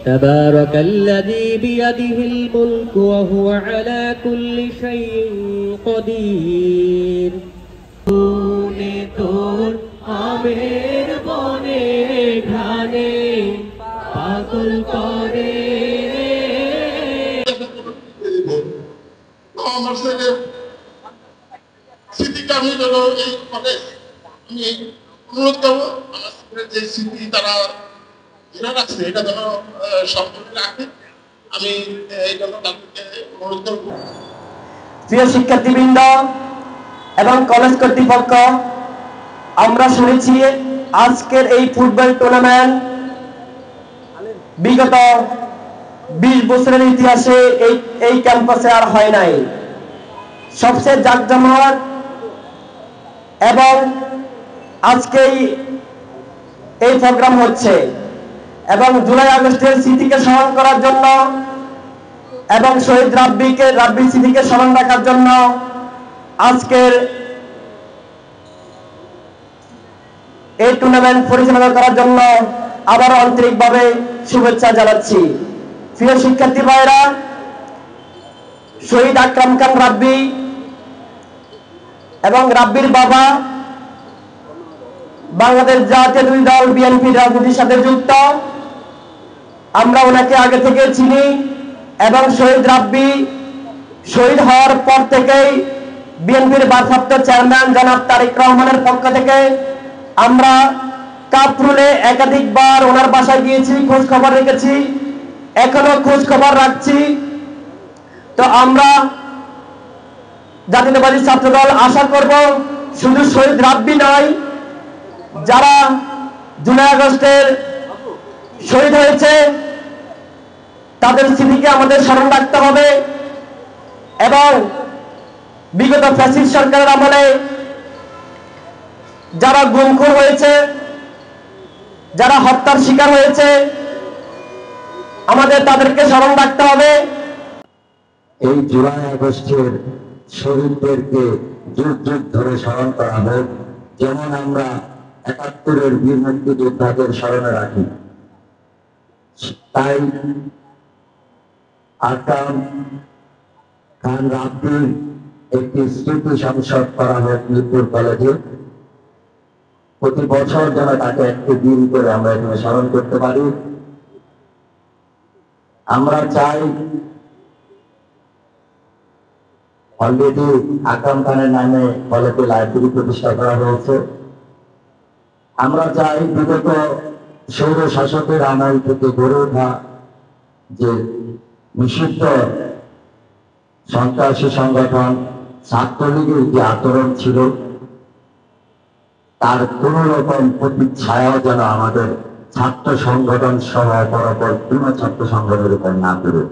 تبارك الذي بيده الملك وهو على كل شيء قدير আমের বনে ঘানে পাগল করে আমার ছেলে স্মৃতি কামি হলো এই কলেজ। আমি অনুরোধ করবো আমার ছেলের যে স্মৃতি তারা ধরে রাখছে এটা যেন সম্পূর্ণ রাখে। আমি এই জন্য তাদেরকে অনুরোধ করবো। প্রিয় শিক্ষার্থীবৃন্দ এবং কলেজ কর্তৃপক্ষ, আমরা শুনেছি আজকের এই ফুটবল টুর্নামেন্ট বিগত 20 বছরের ইতিহাসে এই ক্যাম্পাসে আর হয় নাই। সবচেয়ে জাঁকজমক এবং আজকেই এই প্রোগ্রাম হচ্ছে এবং জুলাই আগস্টের স্মৃতিকে স্মরণ করার জন্য এবং শহীদ রাব্বির স্মৃতিকে স্মরণ রাখার জন্য আজকের এই টুর্নামেন্ট পরিচালনা করার জন্য আবার আন্তরিকভাবে শুভেচ্ছা জানাচ্ছি। প্রিয় শিক্ষার্থী ভাইরা, শহীদ আকরাম খান রাব্বি এবং রাব্বির বাবা বাংলাদেশ জাতীয় দল বিএনপি রাজনীতির সাথে যুক্ত। আমরা ওনাকে আগে থেকে চিনি এবং শহীদ রাব্বি শহীদ হওয়ার পর থেকেই বিএনপির ভারপ্রাপ্ত চেয়ারম্যান জনাব তারেক রহমানের পক্ষ থেকে আমরা কাপরুলে একাধিকবার ওনার বাসায় গিয়েছি, খোঁজ খবর রেখেছি, এখনো খোঁজ খবর রাখছি। তো আমরা জাতীয়তাবাদী ছাত্রদল আশা করব শুধু শহীদ রাব্বি নয়, যারা জুলাই আগস্টের শহীদ হয়েছে তাদের স্মৃতিকে আমাদের স্মরণ রাখতে হবে এবং বিগত ফ্যাসিস্ট সরকারের আমলে যারা গুমখোর হয়েছে, যারা হত্যার শিকার হয়েছে, আমাদের তাদেরকে স্মরণ রাখতে হবে। এই জুলাই আগস্টের শহীদদেরকে যুগ যুগ ধরে স্মরণ করা হোক, যেমন আমরা ৭১-এর বীর মুক্তিযোদ্ধাদের স্মরণে রাখি। তাই আকরাম খান রাব্বির একটি স্মৃতি সংসদ করা হোক মিরপুর কলেজে। প্রতি বছর যেন তাকে একটি দিন করে আমরা এখানে স্মরণ করতে পারি। আমরা চাই অলরেডি আকরাম খানের নামে কলেজে লাইব্রেরি প্রতিষ্ঠা করা হয়েছে। আমরা চাই বিগত সৌর শাসকের আমল থেকে গড়ে ওঠা যে নিষিদ্ধ সন্ত্রাসী সংগঠন ছাত্রলীগের যে আচরণ ছিল তার কোন রকম প্রতিচ্ছায়াও যেন আমাদের ছাত্র সংগঠন সহ বরাবর কোন ছাত্র সংগঠনের উপর না পড়ে।